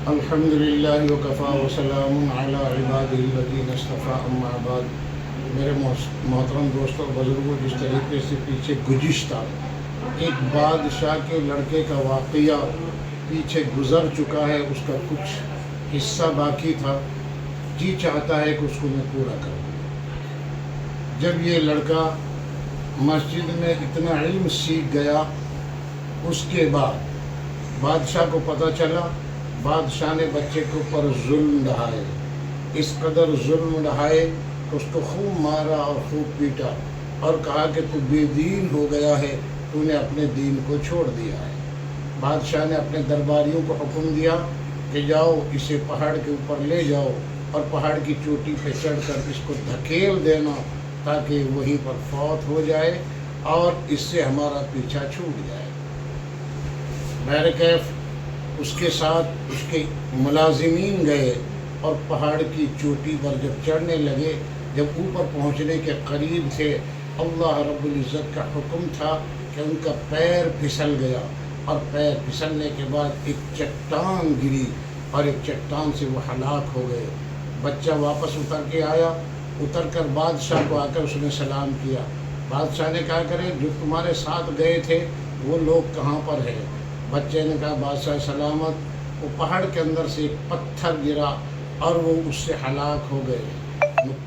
الحمد للہ وکفا وسلام علی عبادہ الذین اصطفیٰ اما بعد۔ میرے محترم دوستوں بزرگوں، جس طریقے سے پیچھے گزشتہ ایک بادشاہ کے لڑکے کا واقعہ پیچھے گزر چکا ہے، اس کا کچھ حصہ باقی تھا، جی چاہتا ہے کہ اس کو میں پورا کروں۔ جب یہ لڑکا مسجد میں اتنا علم سیکھ گیا، اس کے بعد بادشاہ کو پتہ چلا، بادشاہ نے بچے کے اوپر ظلم ڈھائے، اس قدر ظلم ڈھائے کہ اس کو خوب مارا اور خوب پیٹا اور کہا کہ تو بے دین ہو گیا ہے، تو نے اپنے دین کو چھوڑ دیا ہے۔ بادشاہ نے اپنے درباریوں کو حکم دیا کہ جاؤ اسے پہاڑ کے اوپر لے جاؤ اور پہاڑ کی چوٹی پہ چڑھ کر اس کو دھکیل دینا تاکہ وہیں پر فوت ہو جائے اور اس سے ہمارا پیچھا چھوٹ جائے۔ بہرکیف اس کے ساتھ اس کے ملازمین گئے اور پہاڑ کی چوٹی پر جب چڑھنے لگے، جب اوپر پہنچنے کے قریب تھے، اللہ رب العزت کا حکم تھا کہ ان کا پیر پھسل گیا، اور پیر پھسلنے کے بعد ایک چٹان گری اور ایک چٹان سے وہ ہلاک ہو گئے۔ بچہ واپس اتر کے آیا، اتر کر بادشاہ کو آ کر اس نے سلام کیا۔ بادشاہ نے کہا کرے جو تمہارے ساتھ گئے تھے وہ لوگ کہاں پر ہیں؟ بچے نے کہا بادشاہ سلامت، وہ پہاڑ کے اندر سے ایک پتھر گرا اور وہ اس سے ہلاک ہو گئے۔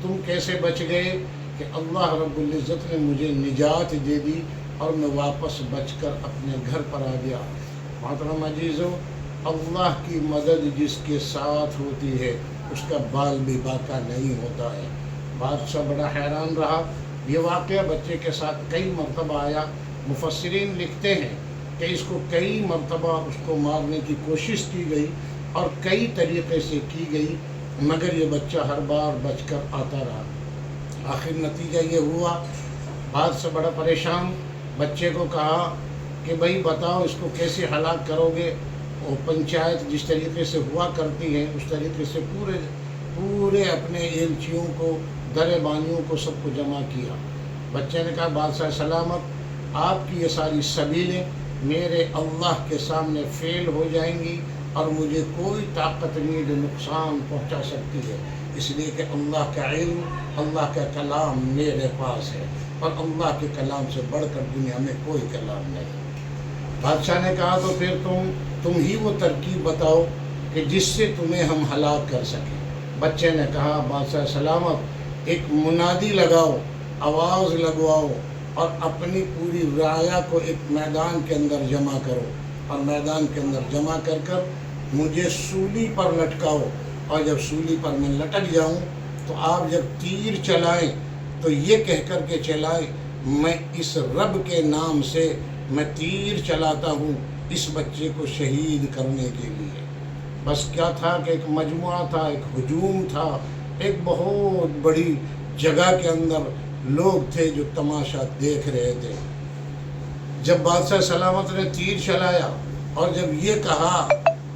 تم کیسے بچ گئے؟ کہ اللہ رب العزت نے مجھے نجات دے دی اور میں واپس بچ کر اپنے گھر پر آ گیا۔ محترم عزیزو، اللہ کی مدد جس کے ساتھ ہوتی ہے اس کا بال بھی باقا نہیں ہوتا ہے۔ بادشاہ بڑا حیران رہا۔ یہ واقعہ بچے کے ساتھ کئی مرتبہ آیا۔ مفسرین لکھتے ہیں کہ اس کو کئی مرتبہ اس کو مارنے کی کوشش کی گئی اور کئی طریقے سے کی گئی، مگر یہ بچہ ہر بار بچ کر آتا رہا۔ آخر نتیجہ یہ ہوا، بعد سے بڑا پریشان بچے کو کہا کہ بھائی بتاؤ اس کو کیسے ہلاک کرو گے؟ وہ پنچایت جس طریقے سے ہوا کرتی ہے اس طریقے سے پورے اپنے ایلچیوں کو، دربانیوں کو، سب کو جمع کیا۔ بچے نے کہا بادشاہ سلامت، آپ کی یہ ساری سبیلیں میرے اللہ کے سامنے فیل ہو جائیں گی اور مجھے کوئی طاقت نہیں جو نقصان پہنچا سکتی ہے، اس لیے کہ اللہ کا علم، اللہ کا کلام میرے پاس ہے اور اللہ کے کلام سے بڑھ کر دنیا میں کوئی کلام نہیں۔ بادشاہ نے کہا تو پھر تم ہی وہ ترکیب بتاؤ کہ جس سے تمہیں ہم ہلاک کر سکیں۔ بچے نے کہا بادشاہ سلامت، ایک منادی لگاؤ، آواز لگواؤ اور اپنی پوری رعایا کو ایک میدان کے اندر جمع کرو اور میدان کے اندر جمع کر مجھے سولی پر لٹکاؤ، اور جب سولی پر میں لٹک جاؤں تو آپ جب تیر چلائیں تو یہ کہہ کر کے چلائیں میں اس رب کے نام سے میں تیر چلاتا ہوں اس بچے کو شہید کرنے کے لیے۔ بس کیا تھا کہ ایک مجموعہ تھا، ایک ہجوم تھا، ایک بہت بڑی جگہ کے اندر لوگ تھے جو تماشا دیکھ رہے تھے۔ جب بادشاہ سلامت نے تیر چلایا اور جب یہ کہا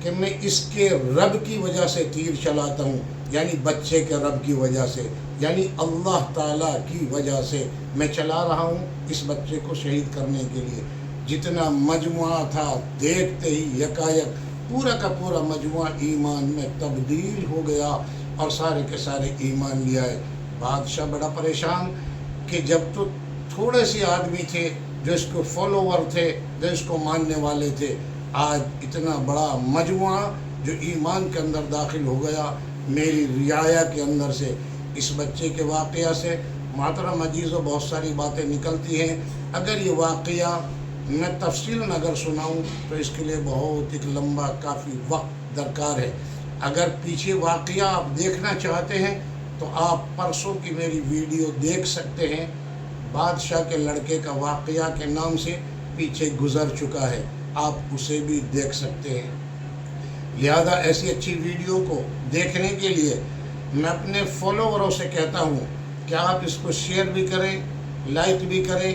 کہ میں اس کے رب کی وجہ سے تیر چلاتا ہوں، یعنی بچے کے رب کی وجہ سے، یعنی اللہ تعالیٰ کی وجہ سے میں چلا رہا ہوں اس بچے کو شہید کرنے کے لیے، جتنا مجموعہ تھا دیکھتے ہی یکایک پورا کا پورا مجموعہ ایمان میں تبدیل ہو گیا اور سارے کے سارے ایمان لے آئے۔ بادشاہ بڑا پریشان کہ جب تو تھوڑے سے آدمی تھے جو اس کو فالوور تھے، جو اس کو ماننے والے تھے، آج اتنا بڑا مجموعہ جو ایمان کے اندر داخل ہو گیا میری رعایا کے اندر سے۔ اس بچے کے واقعہ سے محترم عزیزو بہت ساری باتیں نکلتی ہیں۔ اگر یہ واقعہ میں تفصیل اگر سناؤں تو اس کے لیے بہت ایک لمبا کافی وقت درکار ہے۔ اگر پیچھے واقعہ آپ دیکھنا چاہتے ہیں تو آپ پرسوں کی میری ویڈیو دیکھ سکتے ہیں، بادشاہ کے لڑکے کا واقعہ کے نام سے پیچھے گزر چکا ہے، آپ اسے بھی دیکھ سکتے ہیں۔ لہذا ایسی اچھی ویڈیو کو دیکھنے کے لیے میں اپنے فالووروں سے کہتا ہوں کہ آپ اس کو شیئر بھی کریں، لائک بھی کریں،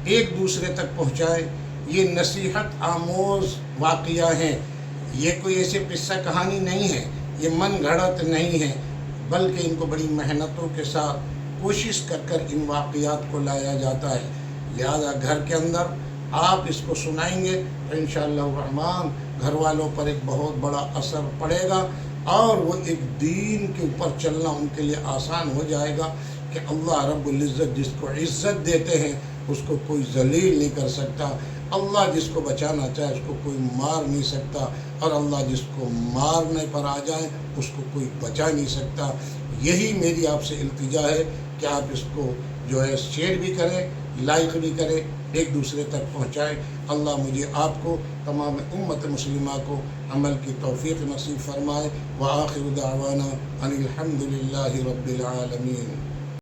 ایک دوسرے تک پہنچائیں۔ یہ نصیحت آموز واقعہ ہیں، یہ کوئی ایسے قصہ کہانی نہیں ہے، یہ من گھڑت نہیں ہے، بلکہ ان کو بڑی محنتوں کے ساتھ کوشش کر ان واقعات کو لایا جاتا ہے۔ لہذا گھر کے اندر آپ اس کو سنائیں گے تو انشاءاللہ الرحمن گھر والوں پر ایک بہت بڑا اثر پڑے گا، اور وہ ایک دین کے اوپر چلنا ان کے لیے آسان ہو جائے گا کہ اللہ رب العزت جس کو عزت دیتے ہیں اس کو کوئی ذلیل نہیں کر سکتا، اللہ جس کو بچانا چاہے اس کو کوئی مار نہیں سکتا، اور اللہ جس کو مارنے پر آ جائے اس کو کوئی بچا نہیں سکتا۔ یہی میری آپ سے التجا ہے کہ آپ اس کو جو ہے شیئر بھی کریں، لائک بھی کریں، ایک دوسرے تک پہنچائیں۔ اللہ مجھے آپ کو، تمام امت مسلمہ کو عمل کی توفیق نصیب فرمائے۔ وآخر دعوانا ان الحمد للہ رب العالمین۔